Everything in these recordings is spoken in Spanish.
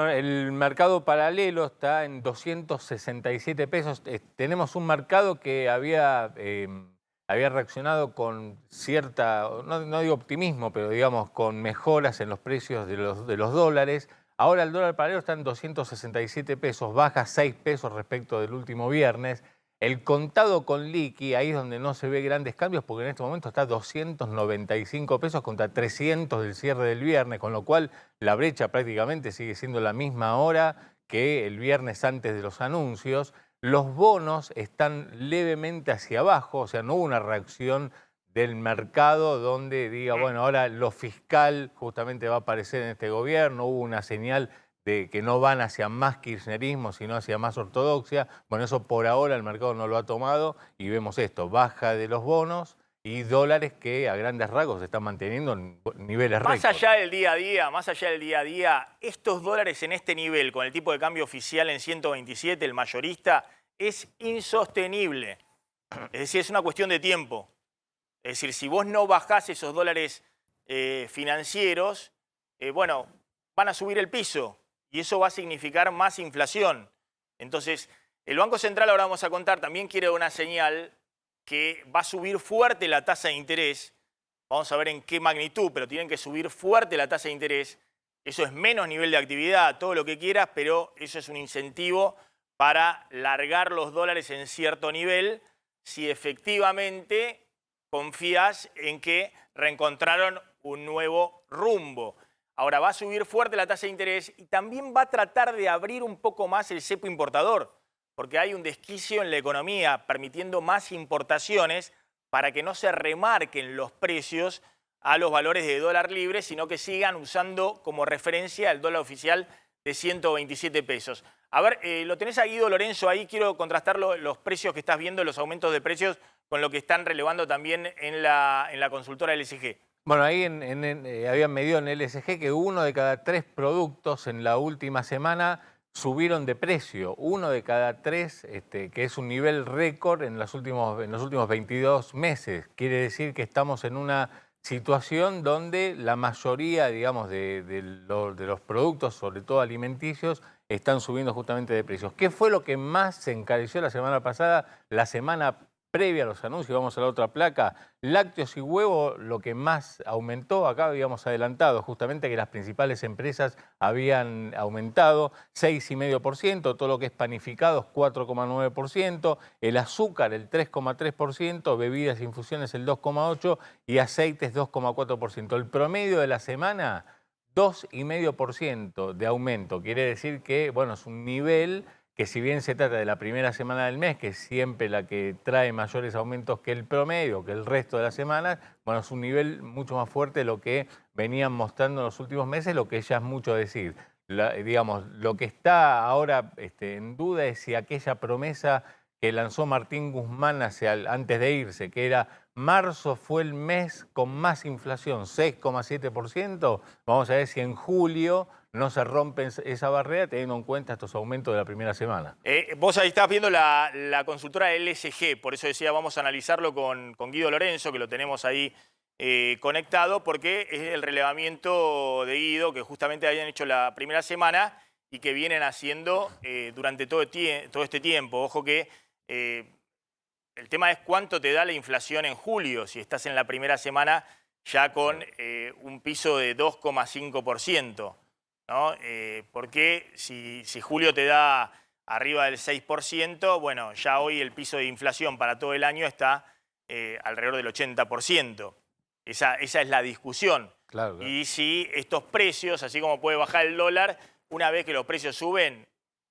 El mercado paralelo está en 267 pesos. Tenemos un mercado que había reaccionado con cierta, no digo optimismo, pero digamos con mejoras en los precios de los dólares. Ahora el dólar paralelo está en 267 pesos, baja 6 pesos respecto del último viernes. El contado con liqui, ahí es donde no se ve grandes cambios, porque en este momento está a 295 pesos contra 300 del cierre del viernes, con lo cual la brecha prácticamente sigue siendo la misma hora que el viernes antes de los anuncios. Los bonos están levemente hacia abajo, o sea, no hubo una reacción del mercado donde diga, bueno, ahora lo fiscal justamente va a aparecer en este gobierno, hubo una señal de que no van hacia más kirchnerismo, sino hacia más ortodoxia. Bueno, eso por ahora el mercado no lo ha tomado y vemos esto, baja de los bonos y dólares que a grandes rasgos se están manteniendo en niveles Más récord. allá del día a día, más allá del día a día, estos dólares en este nivel, con el tipo de cambio oficial en 127, el mayorista, es insostenible. Es decir, es una cuestión de tiempo. Es decir, si vos no bajás esos dólares financieros, bueno, van a subir el piso y eso va a significar más inflación. Entonces, el Banco Central, ahora vamos a contar, también quiere una señal que va a subir fuerte la tasa de interés. Vamos a ver en qué magnitud, pero tienen que subir fuerte la tasa de interés. Eso es menos nivel de actividad, todo lo que quieras, pero eso es un incentivo para largar los dólares en cierto nivel si efectivamente confías en que reencontraron un nuevo rumbo. Ahora va a subir fuerte la tasa de interés y también va a tratar de abrir un poco más el cepo importador, porque hay un desquicio en la economía permitiendo más importaciones para que no se remarquen los precios a los valores de dólar libre, sino que sigan usando como referencia el dólar oficial de 127 pesos. A ver, lo tenés a Guido Lorenzo ahí, quiero contrastar los precios que estás viendo, los aumentos de precios, con lo que están relevando también en la consultora LSG. Bueno, ahí habían medido en LSG que 1 de cada 3 productos en la última semana subieron de precio. 1 de cada 3, que es un nivel récord en los últimos 22 meses. Quiere decir que estamos en una situación donde la mayoría, digamos, de los productos, sobre todo alimenticios, están subiendo justamente de precios. ¿Qué fue lo que más se encareció la semana pasada? La semana previa a los anuncios, vamos a la otra placa, lácteos y huevo, lo que más aumentó, acá habíamos adelantado justamente que las principales empresas habían aumentado 6,5%, todo lo que es panificados 4,9%, el azúcar el 3,3%, bebidas e infusiones el 2,8% y aceites 2,4%. El promedio de la semana, 2,5% de aumento, quiere decir que, bueno, es un nivel que si bien se trata de la primera semana del mes, que es siempre la que trae mayores aumentos que el promedio, que el resto de las semanas, bueno, es un nivel mucho más fuerte de lo que venían mostrando en los últimos meses, lo que ya es mucho decir. Digamos, lo que está ahora en duda es si aquella promesa que lanzó Martín Guzmán antes de irse, que era marzo fue el mes con más inflación, 6,7%, vamos a ver si en julio no se rompe esa barrera teniendo en cuenta estos aumentos de la primera semana. Vos ahí estás viendo la consultora LSG, por eso decía vamos a analizarlo con Guido Lorenzo, que lo tenemos ahí conectado, porque es el relevamiento de Guido que justamente habían hecho la primera semana y que vienen haciendo durante todo este tiempo. Ojo que el tema es cuánto te da la inflación en julio, si estás en la primera semana ya con un piso de 2,5%. ¿No? Porque si julio te da arriba del 6%, bueno, ya hoy el piso de inflación para todo el año está alrededor del 80%. Esa es la discusión. Claro, claro. Y si estos precios, así como puede bajar el dólar, una vez que los precios suben,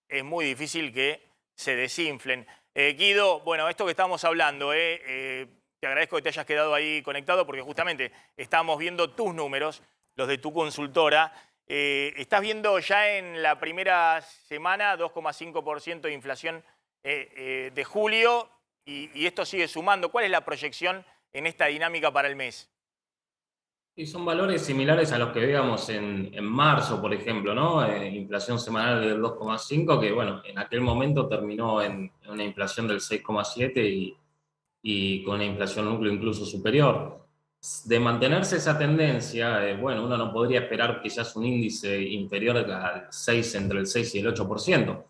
es muy difícil que se desinflen. Guido, bueno, esto que estamos hablando, te agradezco que te hayas quedado ahí conectado porque justamente estamos viendo tus números, los de tu consultora. Estás viendo ya en la primera semana 2,5% de inflación de julio y esto sigue sumando. ¿Cuál es la proyección en esta dinámica para el mes? Y son valores similares a los que veíamos en marzo, por ejemplo, ¿no? Inflación semanal del 2,5, que bueno, en aquel momento terminó en una inflación del 6,7 y con una inflación núcleo incluso superior. De mantenerse esa tendencia, bueno, uno no podría esperar quizás un índice inferior al 6, entre el 6 y el 8%.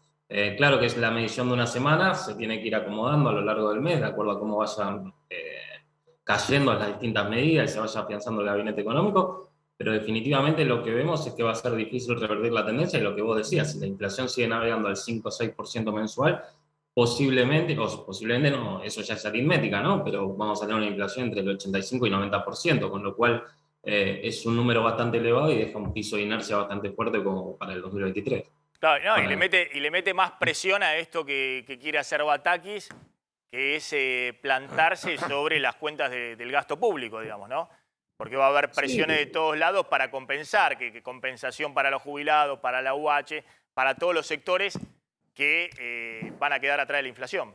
Claro que es la medición de una semana, se tiene que ir acomodando a lo largo del mes, de acuerdo a cómo vayan cayendo las distintas medidas y se vaya afianzando el gabinete económico, pero definitivamente lo que vemos es que va a ser difícil revertir la tendencia y lo que vos decías, si la inflación sigue navegando al 5 o 6% mensual, posiblemente, o posiblemente no, eso ya es aritmética, ¿no? Pero vamos a tener una inflación entre el 85 y 90%, con lo cual es un número bastante elevado y deja un piso de inercia bastante fuerte como para el 2023. Claro, no, Para y le mete más presión a esto que quiere hacer Batakis, que es plantarse sobre las cuentas del gasto público, digamos, ¿no? Porque va a haber presiones Sí, de todos lados para compensar, que compensación para los jubilados, para la UH, para todos los sectores que van a quedar atrás de la inflación.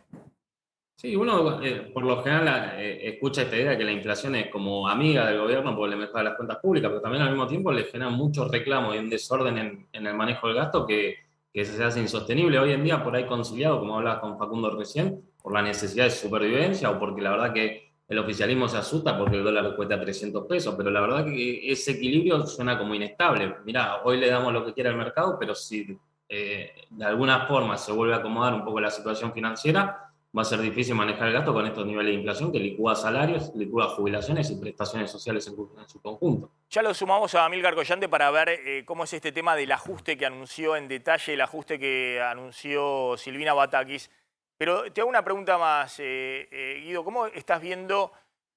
sí, uno por lo general escucha esta idea de que la inflación es como amiga del gobierno porque le mejora las cuentas públicas, pero también al mismo tiempo le genera muchos reclamos y un desorden en el manejo del gasto que se hace insostenible. Hoy en día, por ahí conciliado, como hablaba con Facundo recién, por la necesidad de supervivencia o porque la verdad que el oficialismo se asusta porque el dólar cuesta 300 pesos, pero la verdad que ese equilibrio suena como inestable. Mirá, hoy le damos lo que quiera al mercado, pero si de alguna forma se vuelve a acomodar un poco la situación financiera, va a ser difícil manejar el gasto con estos niveles de inflación que licúa salarios, licúa jubilaciones y prestaciones sociales en su conjunto. Ya lo sumamos a Amílcar Collante para ver cómo es este tema del ajuste que anunció en detalle, el ajuste que anunció Silvina Batakis. Pero te hago una pregunta más, Guido. ¿Cómo estás viendo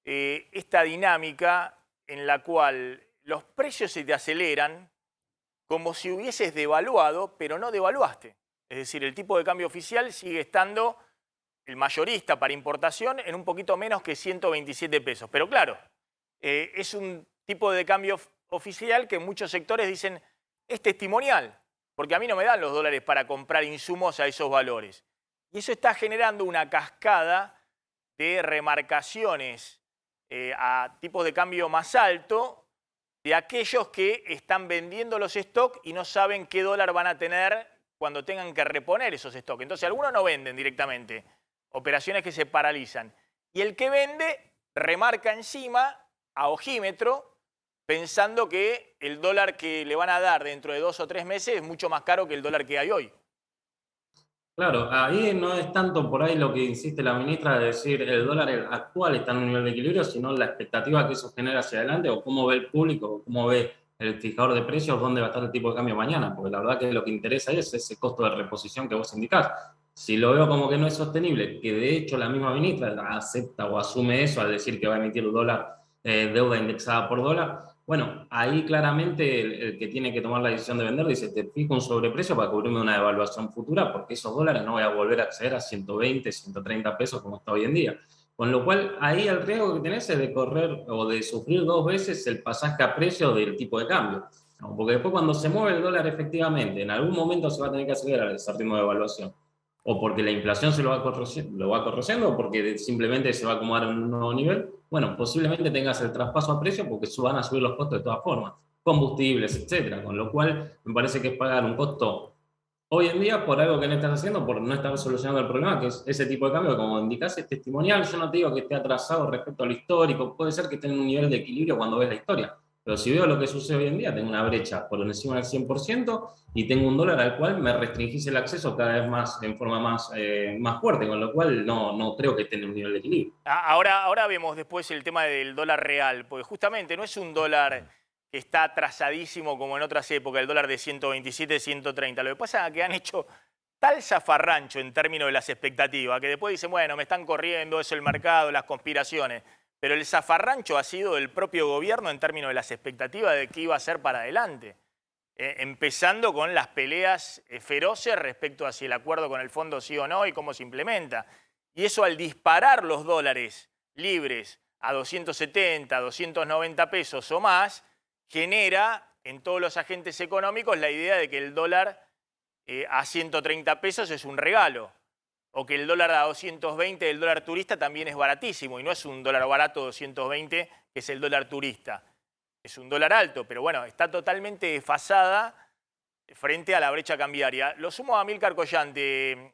esta dinámica en la cual los precios se te aceleran como si hubieses devaluado, pero no devaluaste? Es decir, el tipo de cambio oficial sigue estando, el mayorista para importación, en un poquito menos que 127 pesos. Pero claro, es un tipo de cambio oficial que muchos sectores dicen es testimonial, porque a mí no me dan los dólares para comprar insumos a esos valores. Y eso está generando una cascada de remarcaciones a tipos de cambio más alto de aquellos que están vendiendo los stocks y no saben qué dólar van a tener cuando tengan que reponer esos stocks. Entonces algunos no venden directamente, operaciones que se paralizan. Y el que vende remarca encima a ojímetro, pensando que el dólar que le van a dar dentro de 2 o 3 meses es mucho más caro que el dólar que hay hoy. Claro, ahí no es tanto por ahí lo que insiste la ministra de decir el dólar actual está en un nivel de equilibrio, sino la expectativa que eso genera hacia adelante o cómo ve el público, o cómo ve el fijador de precios, dónde va a estar el tipo de cambio mañana, porque la verdad que lo que interesa es ese costo de reposición que vos indicás. Si lo veo como que no es sostenible, que de hecho la misma ministra acepta o asume eso al decir que va a emitir el dólar, deuda indexada por dólar, bueno, ahí claramente el que tiene que tomar la decisión de vender dice, te fijo un sobreprecio para cubrirme una devaluación futura, porque esos dólares no voy a volver a acceder a 120, 130 pesos como está hoy en día. Con lo cual, ahí el riesgo que tenés es de correr o de sufrir 2 veces el pasaje a precio del tipo de cambio. ¿No? Porque después cuando se mueve el dólar efectivamente, en algún momento se va a tener que acelerar ese ritmo de evaluación. O porque la inflación lo va corrigiendo, o porque simplemente se va a acomodar en un nuevo nivel. Bueno, posiblemente tengas el traspaso a precio porque van a subir los costos de todas formas, combustibles, etcétera. Con lo cual, me parece que es pagar un costo hoy en día por algo que no estás haciendo, por no estar solucionando el problema, que es ese tipo de cambio que, como indicás, es testimonial. Yo no te digo que esté atrasado respecto a lo histórico, puede ser que esté en un nivel de equilibrio cuando ves la historia. Pero si veo lo que sucede hoy en día, tengo una brecha por encima del 100% y tengo un dólar al cual me restringís el acceso cada vez más en forma más fuerte, con lo cual no creo que esté en un nivel de equilibrio. Ahora vemos después el tema del dólar real, porque justamente no es un dólar que está atrasadísimo como en otras épocas, el dólar de 127, 130. Lo que pasa es que han hecho tal zafarrancho en términos de las expectativas, que después dicen, bueno, me están corriendo, eso el mercado, las conspiraciones. Pero el zafarrancho ha sido del propio gobierno en términos de las expectativas de qué iba a ser para adelante. Empezando con las peleas feroces respecto a si el acuerdo con el fondo sí o no y cómo se implementa. Y eso al disparar los dólares libres a 270, 290 pesos o más, genera en todos los agentes económicos la idea de que el dólar a 130 pesos es un regalo, o que el dólar a 220, el dólar turista, también es baratísimo, y no es un dólar barato 220, que es el dólar turista. Es un dólar alto, pero bueno, está totalmente desfasada frente a la brecha cambiaria. Lo sumo a Amílcar Collante.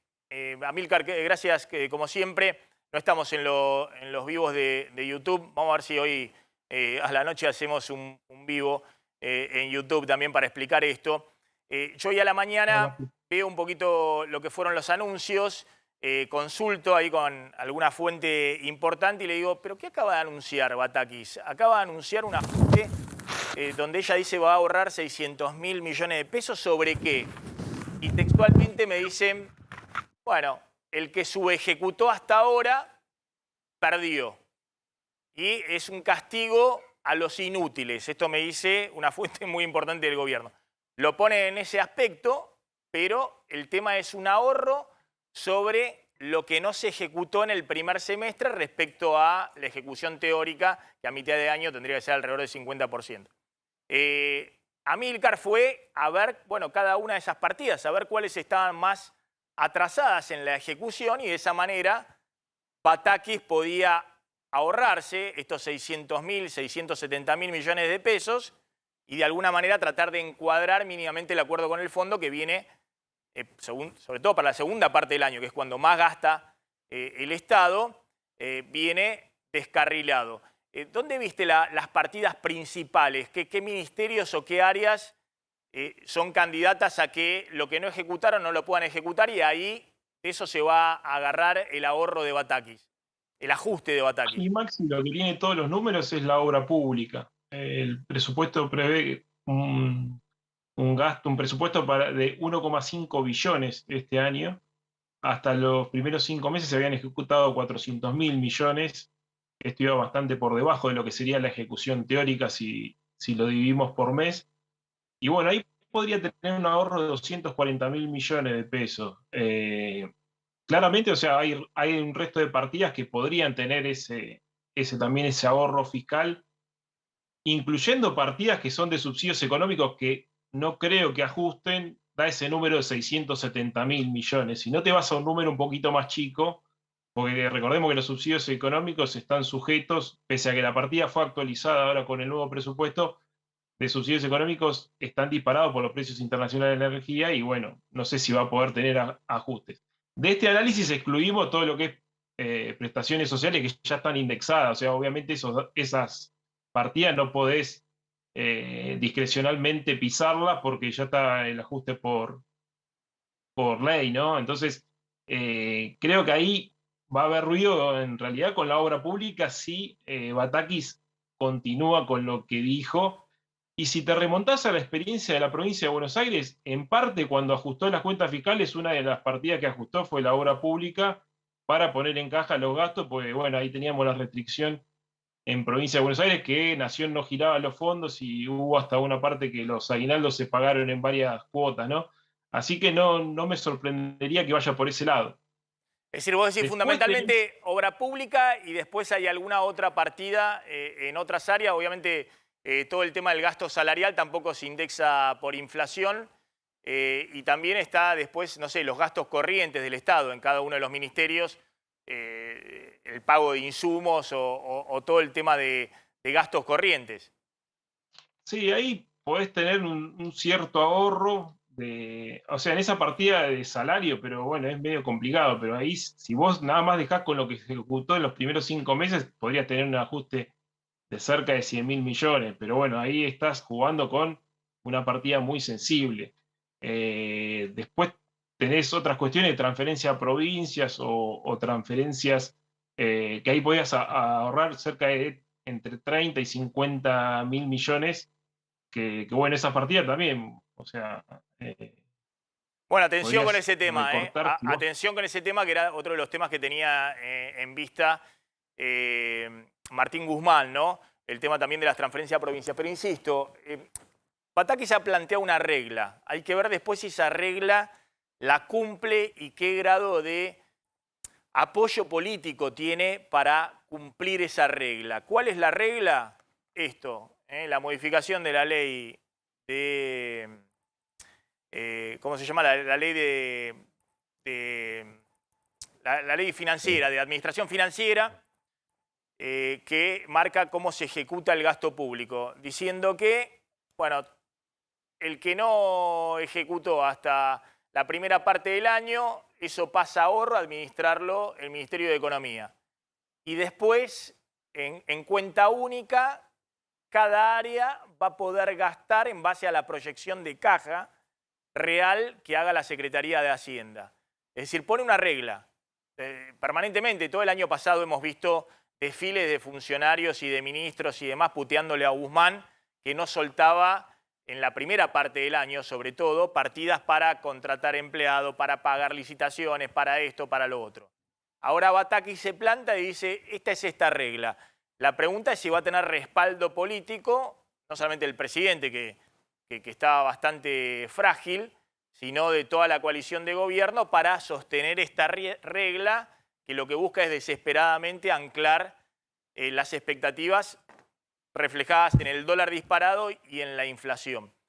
Amílcar, gracias, como siempre. No estamos en los vivos de YouTube. Vamos a ver si hoy A la noche hacemos un vivo en YouTube también para explicar esto. Yo hoy a la mañana veo un poquito lo que fueron los anuncios, consulto ahí con alguna fuente importante y le digo, ¿pero qué acaba de anunciar Batakis? Acaba de anunciar un ajuste donde ella dice va a ahorrar 600.000 millones de pesos, ¿sobre qué? Y textualmente me dicen, bueno, el que subejecutó hasta ahora perdió. Y es un castigo a los inútiles. Esto me dice una fuente muy importante del gobierno. Lo pone en ese aspecto, pero el tema es un ahorro sobre lo que no se ejecutó en el primer semestre respecto a la ejecución teórica, que a mitad de año tendría que ser alrededor del 50%. Amílcar fue a ver, bueno, cada una de esas partidas, a ver cuáles estaban más atrasadas en la ejecución y de esa manera Batakis podía ahorrarse estos 600.000, 670.000 millones de pesos y de alguna manera tratar de encuadrar mínimamente el acuerdo con el fondo que viene, sobre todo para la segunda parte del año, que es cuando más gasta el Estado, viene descarrilado. ¿Dónde viste las partidas principales? ¿Qué ministerios o qué áreas son candidatas a que lo que no ejecutaron no lo puedan ejecutar y ahí eso se va a agarrar el ahorro de Batakis, el ajuste de Batakis? Y Maxi, lo que tiene todos los números es la obra pública. El presupuesto prevé un presupuesto de 1,5 billones este año. Hasta los primeros 5 meses se habían ejecutado 400.000 millones. Esto iba bastante por debajo de lo que sería la ejecución teórica si lo dividimos por mes. Y bueno, ahí podría tener un ahorro de 240.000 millones de pesos. Claramente, o sea, hay un resto de partidas que podrían tener también ese ahorro fiscal, incluyendo partidas que son de subsidios económicos que no creo que ajusten, da ese número de 670.000 millones. Si no te vas a un número un poquito más chico, porque recordemos que los subsidios económicos están sujetos, pese a que la partida fue actualizada ahora con el nuevo presupuesto, de subsidios económicos están disparados por los precios internacionales de la energía y bueno, no sé si va a poder tener ajustes. De este análisis excluimos todo lo que es prestaciones sociales que ya están indexadas, o sea, obviamente esas partidas no podés discrecionalmente pisarlas porque ya está el ajuste por ley, ¿no? Entonces, creo que ahí va a haber ruido en realidad con la obra pública si Batakis continúa con lo que dijo. Y si te remontás a la experiencia de la provincia de Buenos Aires, en parte cuando ajustó las cuentas fiscales, una de las partidas que ajustó fue la obra pública para poner en caja los gastos, porque bueno, ahí teníamos la restricción en provincia de Buenos Aires que Nación no giraba los fondos y hubo hasta una parte que los aguinaldos se pagaron en varias cuotas, ¿no? Así que no me sorprendería que vaya por ese lado. Es decir, vos decís Después fundamentalmente obra pública y después hay alguna otra partida en otras áreas. Obviamente todo el tema del gasto salarial tampoco se indexa por inflación y también está después, no sé, los gastos corrientes del Estado en cada uno de los ministerios, el pago de insumos o todo el tema de gastos corrientes. Sí, ahí podés tener un cierto ahorro, o sea, en esa partida de salario, pero bueno, es medio complicado, pero ahí si vos nada más dejás con lo que se ejecutó en los primeros 5 meses, podrías tener un ajuste de cerca de 100.000 millones, pero bueno, ahí estás jugando con una partida muy sensible. Después tenés otras cuestiones de transferencia a provincias o transferencias que ahí podías ahorrar cerca de entre 30 y 50.000 millones, que bueno, esa partida también, o sea... Bueno, atención con ese tema, Atención con ese tema que era otro de los temas que tenía en vista Martín Guzmán, ¿no? El tema también de las transferencias a provincias. Pero insisto, Batakis ya plantea una regla. Hay que ver después si esa regla la cumple y qué grado de apoyo político tiene para cumplir esa regla. ¿Cuál es la regla? Esto, la modificación de la ley de... ¿cómo se llama? La ley la ley financiera, de administración financiera, que marca cómo se ejecuta el gasto público, diciendo que, bueno, el que no ejecutó hasta la primera parte del año, eso pasa a ahorro a administrarlo el Ministerio de Economía. Y después, en cuenta única, cada área va a poder gastar en base a la proyección de caja real que haga la Secretaría de Hacienda. Es decir, pone una regla. Permanentemente, todo el año pasado hemos visto desfiles de funcionarios y de ministros y demás puteándole a Guzmán, que no soltaba en la primera parte del año, sobre todo, partidas para contratar empleados, para pagar licitaciones, para esto, para lo otro. Ahora Bataki se planta y dice, esta es esta regla. La pregunta es si va a tener respaldo político, no solamente del presidente, que está bastante frágil, sino de toda la coalición de gobierno para sostener esta regla que lo que busca es desesperadamente anclar las expectativas reflejadas en el dólar disparado y en la inflación.